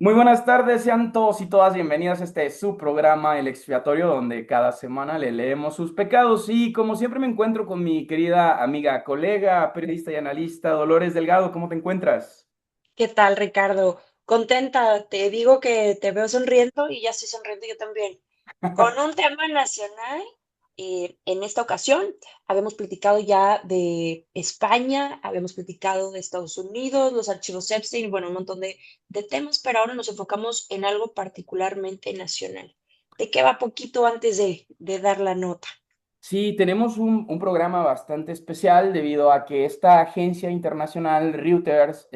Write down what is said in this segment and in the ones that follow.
Muy buenas tardes, sean todos y todas bienvenidos a este su programa, El Expiatorio, donde cada semana le leemos sus pecados. Y como siempre me encuentro con mi querida amiga, colega, periodista y analista, Dolores Delgado. ¿Cómo te encuentras? ¿Qué tal, Ricardo? Contenta, te digo que te veo sonriendo y ya estoy sonriendo yo también. Con un tema nacional, en esta ocasión habíamos platicado ya de España, habíamos platicado de Estados Unidos, los archivos Epstein, bueno, un montón de temas, pero ahora nos enfocamos en algo particularmente nacional. ¿De qué va poquito antes de dar la nota? Sí, tenemos un programa bastante especial debido a que esta agencia internacional Reuters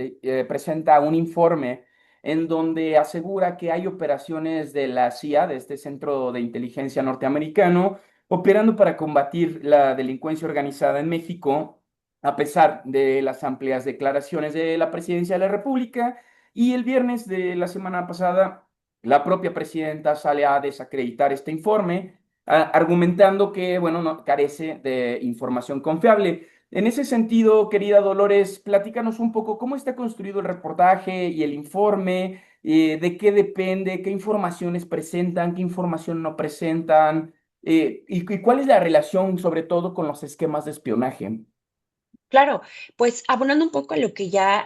presenta un informe en donde asegura que hay operaciones de la CIA, de este Centro de Inteligencia norteamericano, operando para combatir la delincuencia organizada en México, a pesar de las amplias declaraciones de la Presidencia de la República. Y el viernes de la semana pasada, la propia presidenta sale a desacreditar este informe argumentando que, bueno, no, carece de información confiable. En ese sentido, querida Dolores, platícanos un poco cómo está construido el reportaje y el informe, de qué depende, qué informaciones presentan, qué información no presentan, y cuál es la relación, sobre todo, con los esquemas de espionaje. Claro, pues abonando un poco a lo que ya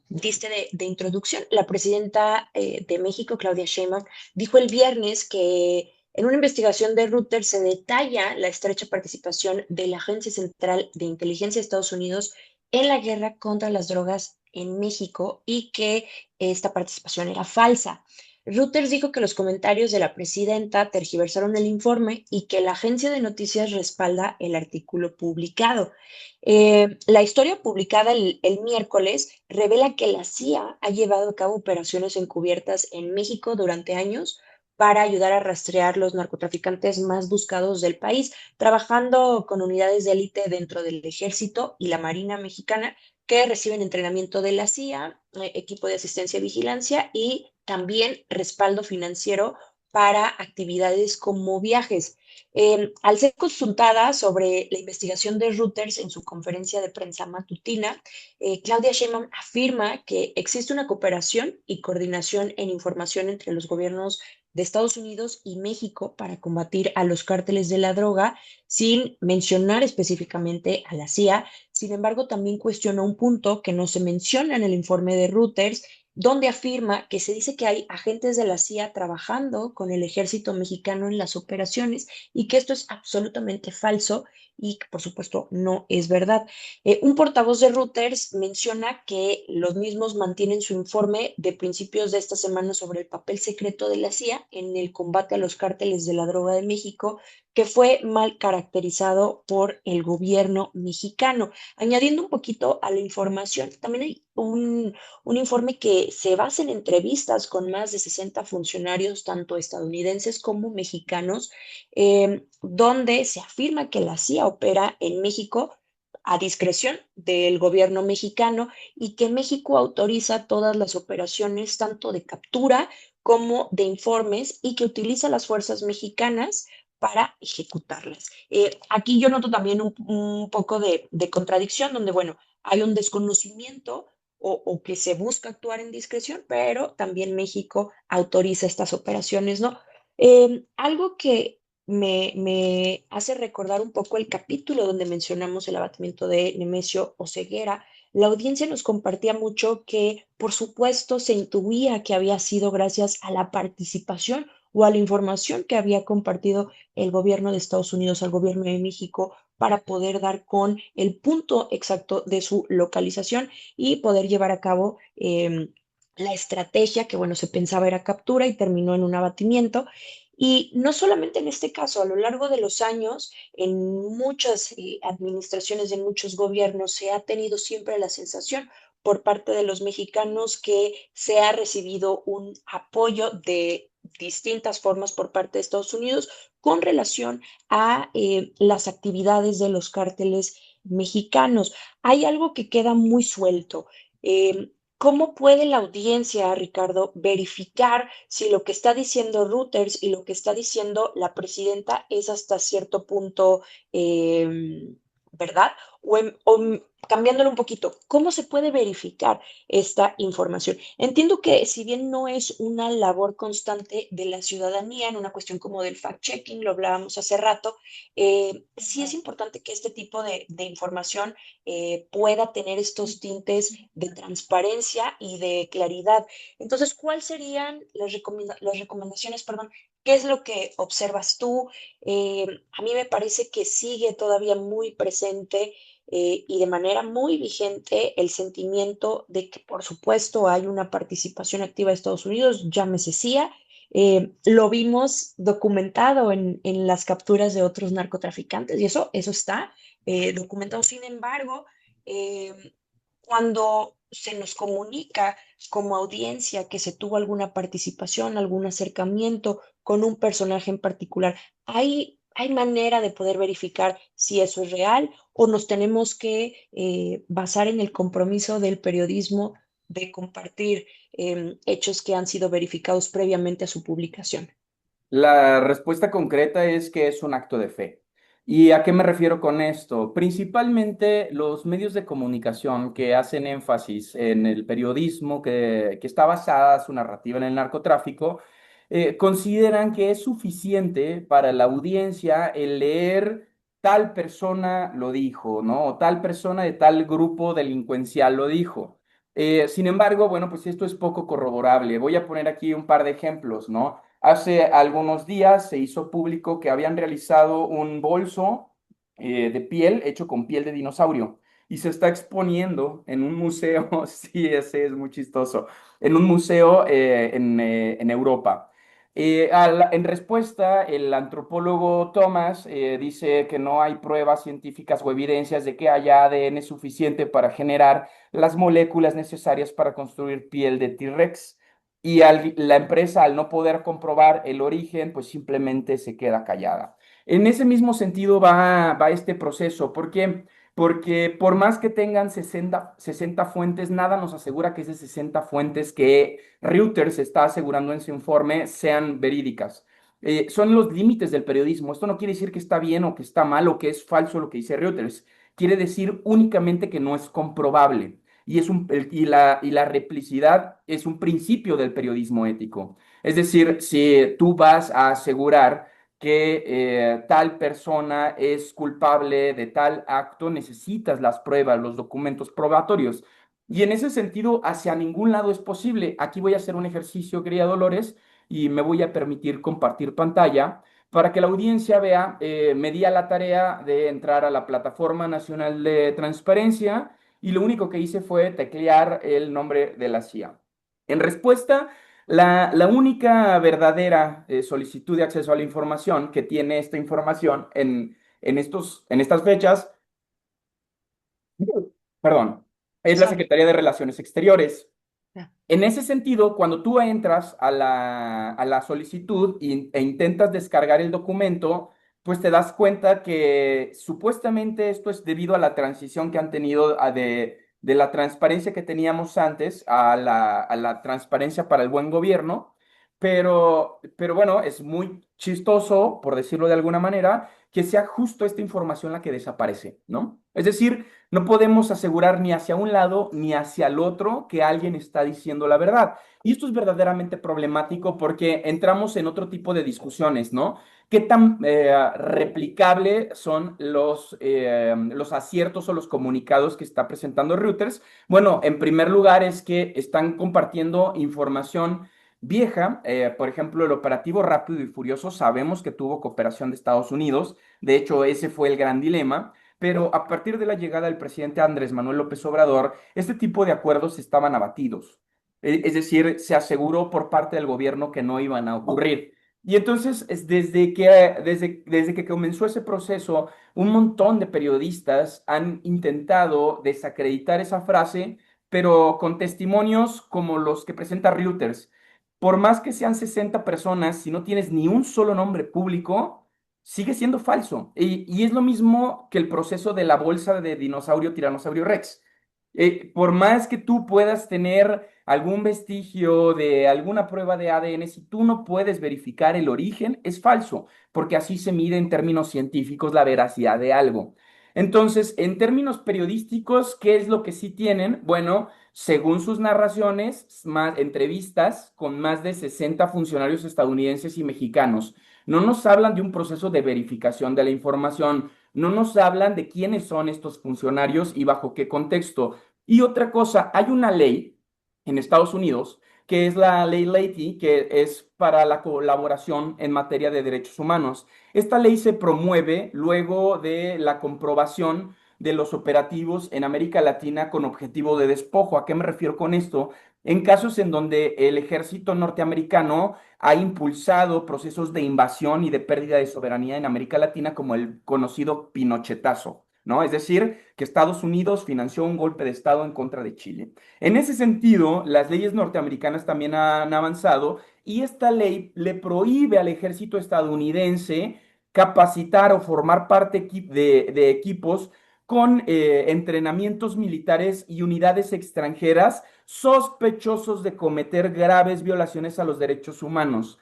diste de introducción, la presidenta de México, Claudia Sheinbaum, dijo el viernes que en una investigación de Reuters se detalla la estrecha participación de la Agencia Central de Inteligencia de Estados Unidos en la guerra contra las drogas en México y que esta participación era falsa. Reuters dijo que los comentarios de la presidenta tergiversaron el informe y que la agencia de noticias respalda el artículo publicado. La historia publicada el miércoles revela que la CIA ha llevado a cabo operaciones encubiertas en México durante años para ayudar a rastrear los narcotraficantes más buscados del país, trabajando con unidades de élite dentro del ejército y la Marina mexicana que reciben entrenamiento de la CIA, equipo de asistencia y vigilancia y también respaldo financiero para actividades como viajes. Al ser consultada sobre la investigación de Reuters en su conferencia de prensa matutina, Claudia Sheinbaum afirma que existe una cooperación y coordinación en información entre los gobiernos de Estados Unidos y México para combatir a los cárteles de la droga, sin mencionar específicamente a la CIA. Sin embargo, también cuestionó un punto que no se menciona en el informe de Reuters, donde afirma que se dice que hay agentes de la CIA trabajando con el ejército mexicano en las operaciones y que esto es absolutamente falso y que por supuesto no es verdad. Un portavoz de Reuters menciona que los mismos mantienen su informe de principios de esta semana sobre el papel secreto de la CIA en el combate a los cárteles de la droga de México, que fue mal caracterizado por el gobierno mexicano. Añadiendo un poquito a la información, también hay un informe que se basa en entrevistas con más de 60 funcionarios, tanto estadounidenses como mexicanos, donde se afirma que la CIA opera en México a discreción del gobierno mexicano y que México autoriza todas las operaciones, tanto de captura como de informes, y que utiliza las fuerzas mexicanas para ejecutarlas. Aquí yo noto también un poco de contradicción, donde, bueno, hay un desconocimiento o que se busca actuar en discreción, pero también México autoriza estas operaciones, ¿no? Algo que me hace recordar un poco el capítulo donde mencionamos el abatimiento de Nemesio Oseguera. La audiencia nos compartía mucho que, por supuesto, se intuía que había sido gracias a la participación o a la información que había compartido el gobierno de Estados Unidos al gobierno de México para poder dar con el punto exacto de su localización y poder llevar a cabo la estrategia que, bueno, se pensaba era captura y terminó en un abatimiento. Y no solamente en este caso, a lo largo de los años, en muchas administraciones, en muchos gobiernos, se ha tenido siempre la sensación por parte de los mexicanos que se ha recibido un apoyo de distintas formas por parte de Estados Unidos con relación a las actividades de los cárteles mexicanos. Hay algo que queda muy suelto. ¿Cómo puede la audiencia, Ricardo, verificar si lo que está diciendo Reuters y lo que está diciendo la presidenta es hasta cierto punto ¿verdad? Cambiándolo un poquito, ¿cómo se puede verificar esta información? Entiendo que si bien no es una labor constante de la ciudadanía en una cuestión como del fact-checking, lo hablábamos hace rato, sí es importante que este tipo de información pueda tener estos tintes de transparencia y de claridad. Entonces, ¿cuáles serían las recomendaciones, perdón? ¿Qué es lo que observas tú? A mí me parece que sigue todavía muy presente y de manera muy vigente el sentimiento de que, por supuesto, hay una participación activa de Estados Unidos, llámese CIA. Lo vimos documentado en las capturas de otros narcotraficantes y eso está documentado. Sin embargo, cuando se nos comunica como audiencia que se tuvo alguna participación, algún acercamiento con un personaje en particular, ¿hay manera de poder verificar si eso es real o nos tenemos que basar en el compromiso del periodismo de compartir hechos que han sido verificados previamente a su publicación? La respuesta concreta es que es un acto de fe. ¿Y a qué me refiero con esto? Principalmente los medios de comunicación que hacen énfasis en el periodismo, que está basada su narrativa en el narcotráfico, consideran que es suficiente para la audiencia el leer tal persona lo dijo, ¿no? O tal persona de tal grupo delincuencial lo dijo. Sin embargo, bueno, pues esto es poco corroborable. Voy a poner aquí un par de ejemplos, ¿no? Hace algunos días se hizo público que habían realizado un bolso de piel hecho con piel de dinosaurio y se está exponiendo en un museo, sí, ese es muy chistoso, en un museo en Europa. En respuesta, el antropólogo Thomas dice que no hay pruebas científicas o evidencias de que haya ADN suficiente para generar las moléculas necesarias para construir piel de T-Rex. Y la empresa, al no poder comprobar el origen, pues simplemente se queda callada. En ese mismo sentido va este proceso. ¿Por qué? Porque por más que tengan 60 fuentes, nada nos asegura que esas 60 fuentes que Reuters está asegurando en su informe sean verídicas. Son los límites del periodismo. Esto no quiere decir que está bien o que está mal o que es falso lo que dice Reuters. Quiere decir únicamente que no es comprobable. Y la replicidad es un principio del periodismo ético. Es decir, si tú vas a asegurar que tal persona es culpable de tal acto, necesitas las pruebas, los documentos probatorios. Y en ese sentido, hacia ningún lado es posible. Aquí voy a hacer un ejercicio, querida Dolores, y me voy a permitir compartir pantalla para que la audiencia vea, me di a la tarea de entrar a la Plataforma Nacional de Transparencia y lo único que hice fue teclear el nombre de la CIA. En respuesta, la única verdadera solicitud de acceso a la información que tiene esta información en estas fechas, perdón, es la Sorry. Secretaría de Relaciones Exteriores. Ya. En ese sentido, cuando tú entras a la solicitud e intentas descargar el documento, pues te das cuenta que supuestamente esto es debido a la transición que han tenido de la transparencia que teníamos antes a la transparencia para el buen gobierno, pero bueno, es muy chistoso, por decirlo de alguna manera, que sea justo esta información la que desaparece, ¿no? Es decir, no podemos asegurar ni hacia un lado ni hacia el otro que alguien está diciendo la verdad. Y esto es verdaderamente problemático porque entramos en otro tipo de discusiones, ¿no? ¿Qué tan replicable son los aciertos o los comunicados que está presentando Reuters? Bueno, en primer lugar es que están compartiendo información vieja. Por ejemplo, el operativo Rápido y Furioso sabemos que tuvo cooperación de Estados Unidos. De hecho, ese fue el gran dilema. Pero a partir de la llegada del presidente Andrés Manuel López Obrador, este tipo de acuerdos estaban abatidos. Es decir, se aseguró por parte del gobierno que no iban a ocurrir. Y entonces, desde que comenzó ese proceso, un montón de periodistas han intentado desacreditar esa frase, pero con testimonios como los que presenta Reuters. Por más que sean 60 personas, si no tienes ni un solo nombre público, sigue siendo falso. Y es lo mismo que el proceso de la bolsa de dinosaurio Tiranosaurio Rex. Por más que tú puedas tener algún vestigio de alguna prueba de ADN, si tú no puedes verificar el origen, es falso, porque así se mide en términos científicos la veracidad de algo. Entonces, en términos periodísticos, ¿qué es lo que sí tienen? Bueno, según sus narraciones, entrevistas con más de 60 funcionarios estadounidenses y mexicanos. No nos hablan de un proceso de verificación de la información, no nos hablan de quiénes son estos funcionarios y bajo qué contexto. Y otra cosa, hay una ley en Estados Unidos que es la ley Leahy, que es para la colaboración en materia de derechos humanos. Esta ley se promueve luego de la comprobación de los operativos en América Latina con objetivo de despojo. ¿A qué me refiero con esto? En casos en donde el ejército norteamericano ha impulsado procesos de invasión y de pérdida de soberanía en América Latina, como el conocido Pinochetazo, ¿no? Es decir, que Estados Unidos financió un golpe de Estado en contra de Chile. En ese sentido, las leyes norteamericanas también han avanzado y esta ley le prohíbe al ejército estadounidense capacitar o formar parte de equipos con entrenamientos militares y unidades extranjeras sospechosos de cometer graves violaciones a los derechos humanos.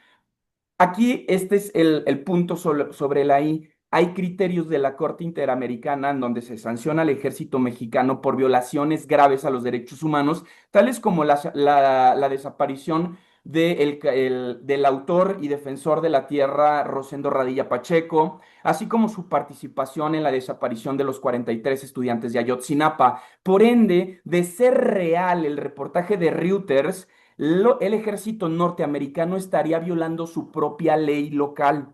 Aquí este es el punto sobre la I. Hay criterios de la Corte Interamericana en donde se sanciona al ejército mexicano por violaciones graves a los derechos humanos, tales como la desaparición del autor y defensor de la tierra, Rosendo Radilla Pacheco, así como su participación en la desaparición de los 43 estudiantes de Ayotzinapa. Por ende, de ser real el reportaje de Reuters, el ejército norteamericano estaría violando su propia ley local.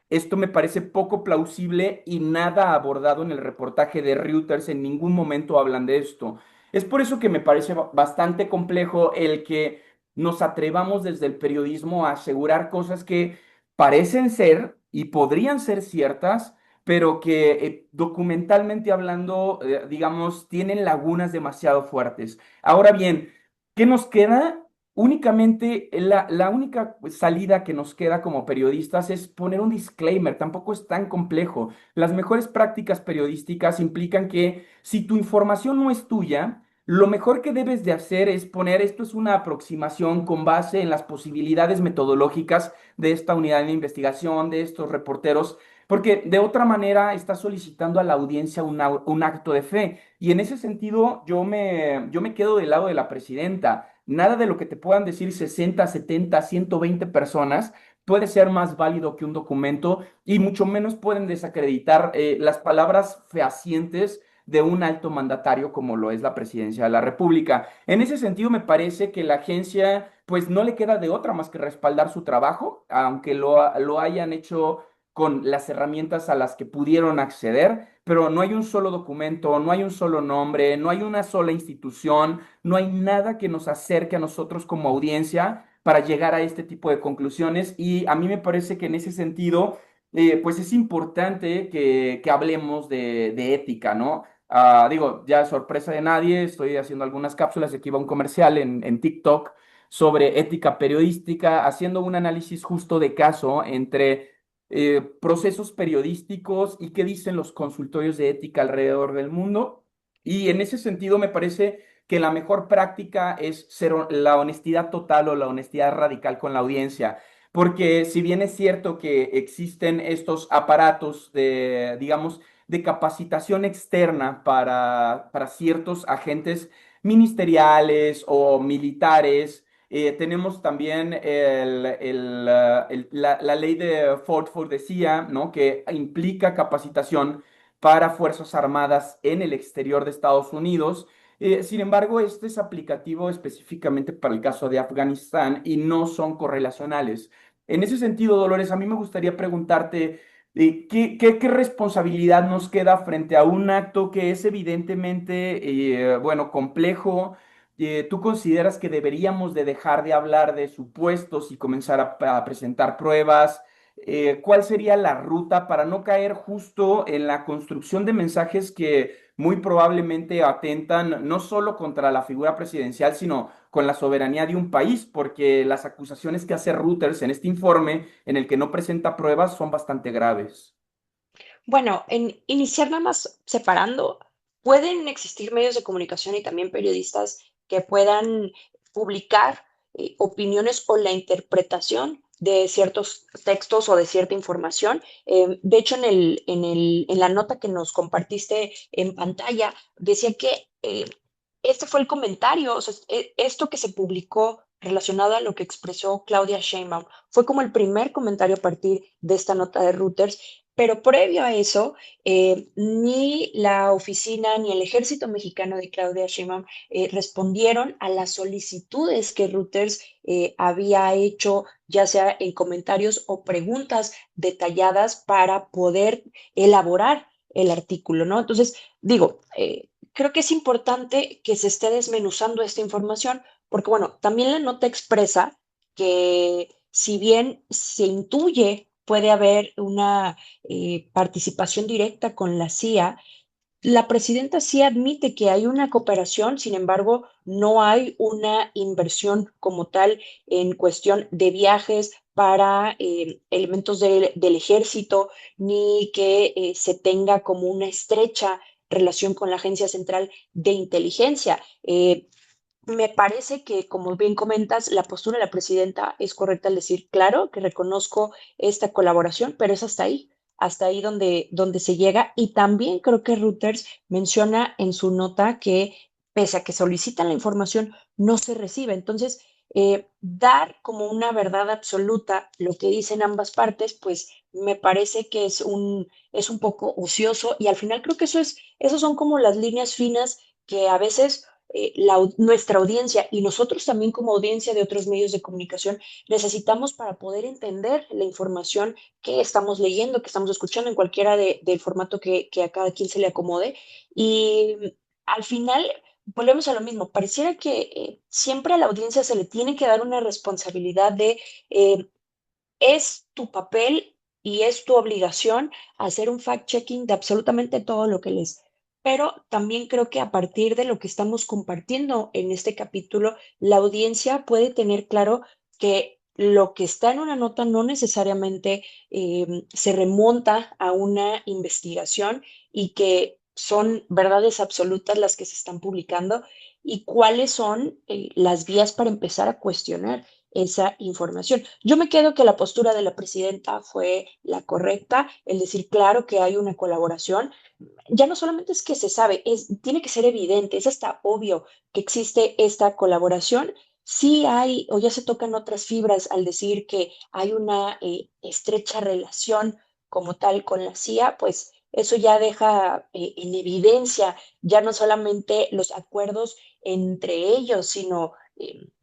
Esto me parece poco plausible y nada abordado en el reportaje de Reuters. En ningún momento hablan de esto. Es por eso que me parece bastante complejo el que nos atrevamos desde el periodismo a asegurar cosas que parecen ser y podrían ser ciertas, pero que documentalmente hablando, digamos, tienen lagunas demasiado fuertes. Ahora bien, ¿qué nos queda? Únicamente, la única salida que nos queda como periodistas es poner un disclaimer, tampoco es tan complejo. Las mejores prácticas periodísticas implican que si tu información no es tuya, lo mejor que debes de hacer es poner esto es una aproximación con base en las posibilidades metodológicas de esta unidad de investigación, de estos reporteros, porque de otra manera estás solicitando a la audiencia un acto de fe. Y en ese sentido, yo me quedo del lado de la presidenta. Nada de lo que te puedan decir 60, 70, 120 personas puede ser más válido que un documento y mucho menos pueden desacreditar las palabras fehacientes de un alto mandatario como lo es la presidencia de la República. En ese sentido, me parece que la agencia pues no le queda de otra más que respaldar su trabajo, aunque lo hayan hecho con las herramientas a las que pudieron acceder, pero no hay un solo documento, no hay un solo nombre, no hay una sola institución, no hay nada que nos acerque a nosotros como audiencia para llegar a este tipo de conclusiones y a mí me parece que en ese sentido, pues es importante que hablemos de ética, ¿no? Digo, ya sorpresa de nadie, estoy haciendo algunas cápsulas, aquí va un comercial en TikTok sobre ética periodística, haciendo un análisis justo de caso entre procesos periodísticos y qué dicen los consultorios de ética alrededor del mundo. Y en ese sentido me parece que la mejor práctica es la honestidad total o la honestidad radical con la audiencia. Porque si bien es cierto que existen estos aparatos de, digamos, de capacitación externa para ciertos agentes ministeriales o militares, tenemos también la ley de Ford decía, ¿no? Que implica capacitación para Fuerzas Armadas en el exterior de Estados Unidos. Sin embargo, este es aplicativo específicamente para el caso de Afganistán y no son correlacionales. En ese sentido, Dolores, a mí me gustaría preguntarte, ¿qué responsabilidad nos queda frente a un acto que es evidentemente, bueno, complejo? ¿Tú consideras que deberíamos de dejar de hablar de supuestos y comenzar a presentar pruebas? ¿Cuál sería la ruta para no caer justo en la construcción de mensajes que muy probablemente atentan no solo contra la figura presidencial, sino con la soberanía de un país? Porque las acusaciones que hace Reuters en este informe, en el que no presenta pruebas, son bastante graves. Bueno, en iniciar nada más separando, pueden existir medios de comunicación y también periodistas que puedan publicar opiniones o la interpretación de ciertos textos o de cierta información. De hecho, en la nota que nos compartiste en pantalla, decía que este fue el comentario, o sea, esto que se publicó relacionado a lo que expresó Claudia Sheinbaum fue como el primer comentario a partir de esta nota de Reuters, pero previo a eso, ni la oficina ni el ejército mexicano de Claudia Sheinbaum respondieron a las solicitudes que Reuters había hecho, ya sea en comentarios o preguntas detalladas para poder elaborar el artículo, ¿no? Entonces, digo, creo que es importante que se esté desmenuzando esta información, porque bueno, también la nota expresa que si bien se intuye puede haber una participación directa con la CIA, la presidenta sí admite que hay una cooperación, sin embargo, no hay una inversión como tal en cuestión de viajes para elementos del ejército, ni que se tenga como una estrecha relación con la Agencia Central de Inteligencia. Me parece que, como bien comentas, la postura de la presidenta es correcta al decir, claro, que reconozco esta colaboración, pero es hasta ahí donde se llega. Y también creo que Reuters menciona en su nota que pese a que solicitan la información, no se recibe. Entonces, dar como una verdad absoluta lo que dicen ambas partes, pues me parece que es un poco ocioso y al final creo que esos son como las líneas finas que a veces nuestra audiencia y nosotros también como audiencia de otros medios de comunicación necesitamos para poder entender la información que estamos leyendo, que estamos escuchando en cualquiera del formato que a cada quien se le acomode. Y al final volvemos a lo mismo, pareciera que siempre a la audiencia se le tiene que dar una responsabilidad de eh, es tu papel y es tu obligación hacer un fact-checking de absolutamente todo lo que lees. Pero también creo que a partir de lo que estamos compartiendo en este capítulo, la audiencia puede tener claro que lo que está en una nota no necesariamente se remonta a una investigación y que son verdades absolutas las que se están publicando y cuáles son las vías para empezar a cuestionar esa información. Yo me quedo que la postura de la presidenta fue la correcta, el decir, claro que hay una colaboración. Ya no solamente es que se sabe, tiene que ser evidente, es hasta obvio que existe esta colaboración. Sí hay, o ya se tocan otras fibras al decir que hay una estrecha relación como tal con la CIA, pues eso ya deja en evidencia ya no solamente los acuerdos entre ellos, sino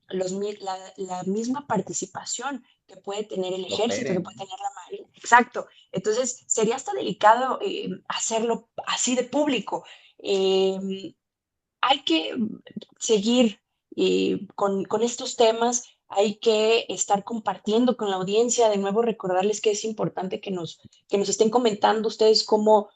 la misma participación que puede tener el ejército, que puede Operen. tener la marina. Exacto. Entonces, sería hasta delicado hacerlo así de público. Hay que seguir con estos temas, hay que estar compartiendo con la audiencia, de nuevo recordarles que es importante que nos estén comentando ustedes cómo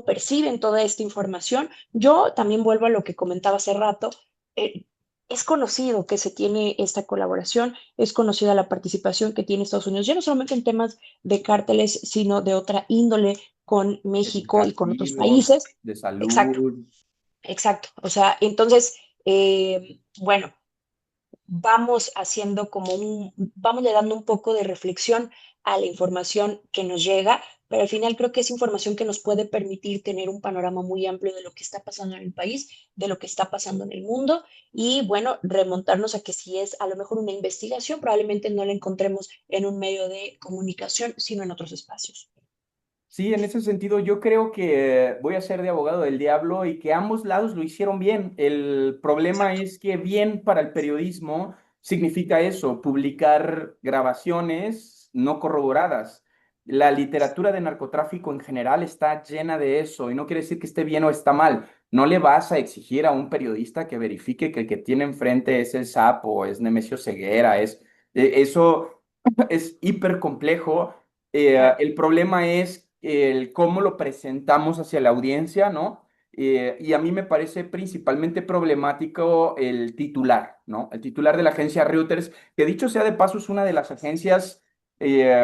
perciben toda esta información. Yo también vuelvo a lo que comentaba hace rato. eh, es conocido que se tiene esta colaboración, es conocida la participación que tiene Estados Unidos, ya no solamente en temas de cárteles, sino de otra índole con México y con otros Educativos, países. de Exacto. salud. Exacto, o sea, entonces, bueno, vamos haciendo vamos le dando un poco de reflexión a la información que nos llega, pero al final creo que es información que nos puede permitir tener un panorama muy amplio de lo que está pasando en el país, de lo que está pasando en el mundo y bueno, remontarnos a que si es a lo mejor una investigación, probablemente no la encontremos en un medio de comunicación, sino en otros espacios. Sí, en ese sentido yo creo que voy a ser de abogado del diablo y que ambos lados lo hicieron bien. El problema Exacto, es que bien para el periodismo significa eso, publicar grabaciones no corroboradas. La literatura de narcotráfico en general está llena de eso y no quiere decir que esté bien o está mal. No le vas a exigir a un periodista que verifique que el que tiene enfrente es el Sapo, es Nemesio Ceguera, eso es hiper complejo. claro, El problema es el cómo lo presentamos hacia la audiencia, ¿no? Y a mí me parece principalmente problemático el titular, ¿no? El titular de la agencia Reuters, que dicho sea de paso es una de las agencias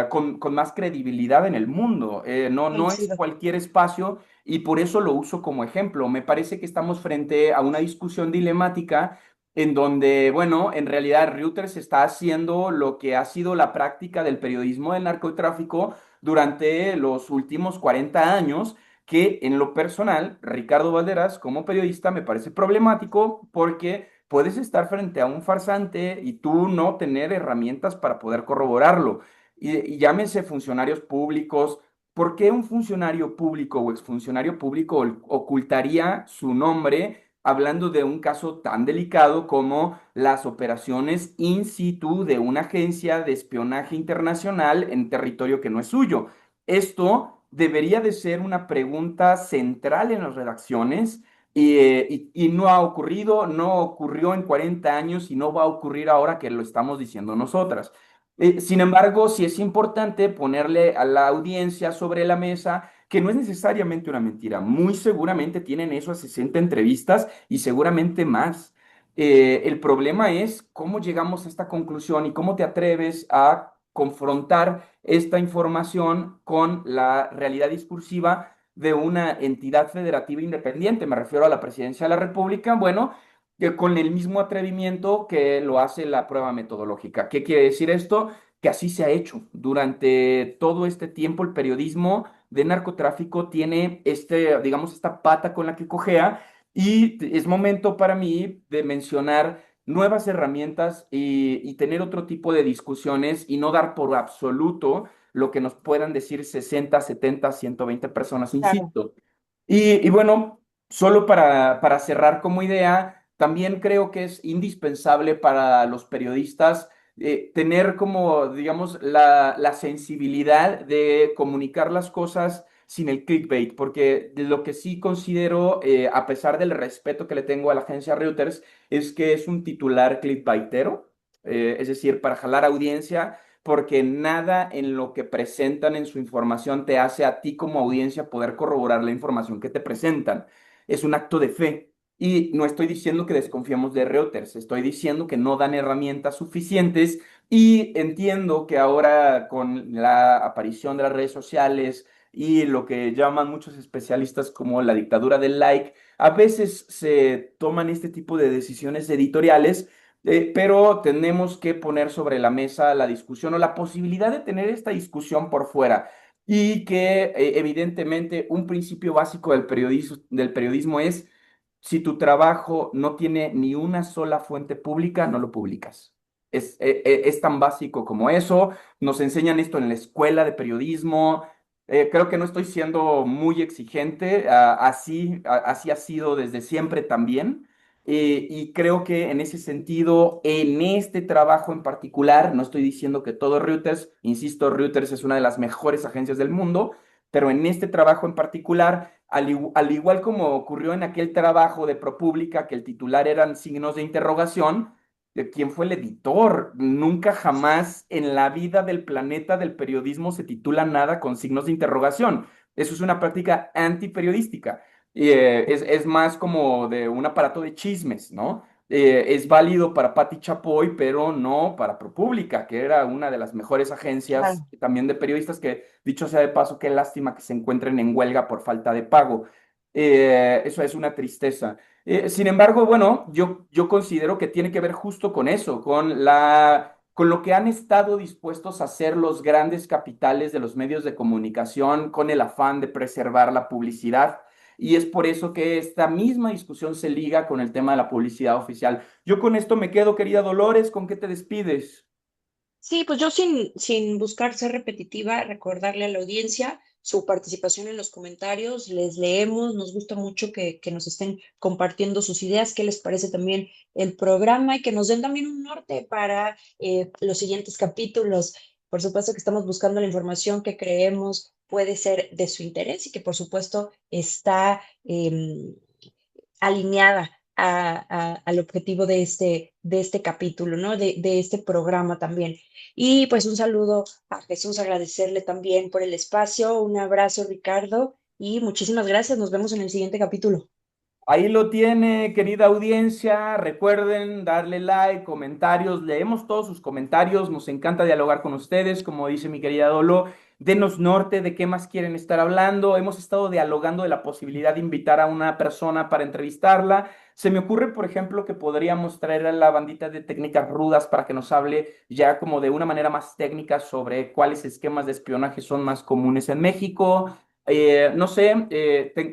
con más credibilidad en el mundo. No es coincido. cualquier espacio y por eso lo uso como ejemplo. Me parece que estamos frente a una discusión dilemática en donde, bueno, en realidad Reuters está haciendo lo que ha sido la práctica del periodismo del narcotráfico durante los últimos 40 años, que en lo personal, Ricardo Valderas, como periodista, me parece problemático porque puedes estar frente a un farsante y tú no tener herramientas para poder corroborarlo. Y llámense funcionarios públicos. ¿Por qué un funcionario público o exfuncionario público ocultaría su nombre hablando de un caso tan delicado como las operaciones in situ de una agencia de espionaje internacional en territorio que no es suyo? Esto debería de ser una pregunta central en las redacciones y no ha ocurrido, no ocurrió en 40 años y no va a ocurrir ahora que lo estamos diciendo nosotras. Sin embargo, sí es importante ponerle a la audiencia sobre la mesa que no es necesariamente una mentira. Muy seguramente tienen eso a 60 entrevistas y seguramente más. El problema es cómo llegamos a esta conclusión y cómo te atreves a confrontar esta información con la realidad discursiva de una entidad federativa independiente. Me refiero a la Presidencia de la República. Bueno, que con el mismo atrevimiento que lo hace la prueba metodológica. ¿Qué quiere decir esto? Que así se ha hecho. Durante todo este tiempo el periodismo de narcotráfico tiene digamos, esta pata con la que cojea y es momento para mí de mencionar nuevas herramientas y tener otro tipo de discusiones y no dar por absoluto lo que nos puedan decir 60, 70, 120 personas, Claro. insisto. Y bueno, solo para cerrar como idea, también creo que es indispensable para los periodistas tener como, digamos, la sensibilidad de comunicar las cosas sin el clickbait, porque de lo que sí considero, a pesar del respeto que le tengo a la agencia Reuters, es que es un titular clickbaitero, es decir, para jalar audiencia, porque nada en lo que presentan en su información te hace a ti como audiencia poder corroborar la información que te presentan. Es un acto de fe. Y no estoy diciendo que desconfiemos de Reuters, estoy diciendo que no dan herramientas suficientes y entiendo que ahora con la aparición de las redes sociales y lo que llaman muchos especialistas como la dictadura del like, a veces se toman este tipo de decisiones editoriales, pero tenemos que poner sobre la mesa la discusión o la posibilidad de tener esta discusión por fuera. Y que evidentemente un principio básico del periodismo es, si tu trabajo no tiene ni una sola fuente pública, no lo publicas. Es tan básico como eso. Nos enseñan esto en la escuela de periodismo. Creo que no estoy siendo muy exigente. Así ha sido desde siempre también. Y creo que en ese sentido, en este trabajo en particular, no estoy diciendo que todo Reuters, insisto, Reuters es una de las mejores agencias del mundo, pero en este trabajo en particular, al igual como ocurrió en aquel trabajo de ProPublica, que el titular eran signos de interrogación, de quién fue el editor. Nunca jamás en la vida del planeta del periodismo se titula nada con signos de interrogación. Eso es una práctica antiperiodística. Es más como de un aparato de chismes, ¿no? Es válido para Patti Chapoy, pero no para ProPublica, que era una de las mejores agencias Claro. también de periodistas que, dicho sea de paso, qué lástima que se encuentren en huelga por falta de pago. Eso es una tristeza. Sin embargo, bueno, yo considero que tiene que ver justo con eso, con lo que han estado dispuestos a hacer los grandes capitales de los medios de comunicación con el afán de preservar la publicidad. Y es por eso que esta misma discusión se liga con el tema de la publicidad oficial. Yo con esto me quedo, querida Dolores, ¿con qué te despides? Sí, pues yo sin buscar ser repetitiva, recordarle a la audiencia su participación en los comentarios, les leemos, nos gusta mucho que nos estén compartiendo sus ideas, qué les parece también el programa y que nos den también un norte para los siguientes capítulos. Por supuesto que estamos buscando la información que creemos puede ser de su interés y que por supuesto está alineada al objetivo de este capítulo, ¿no? De este programa también. Y pues un saludo a Jesús, agradecerle también por el espacio, un abrazo, Ricardo, y muchísimas gracias. Nos vemos en el siguiente capítulo. Ahí lo tiene, querida audiencia. Recuerden darle like, comentarios. Leemos todos sus comentarios. Nos encanta dialogar con ustedes, como dice mi querida Dolo. denos norte de qué más quieren estar hablando. Hemos estado dialogando de la posibilidad de invitar a una persona para entrevistarla. Se me ocurre, por ejemplo, que podríamos traer a la bandita de técnicas rudas para que nos hable ya como de una manera más técnica sobre cuáles esquemas de espionaje son más comunes en México. No sé,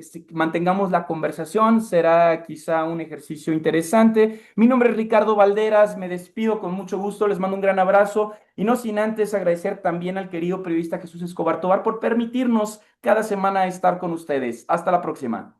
si mantengamos la conversación, será quizá un ejercicio interesante. Mi nombre es Ricardo Valderas, me despido con mucho gusto, les mando un gran abrazo y no sin antes agradecer también al querido periodista Jesús Escobar Tobar por permitirnos cada semana estar con ustedes. Hasta la próxima.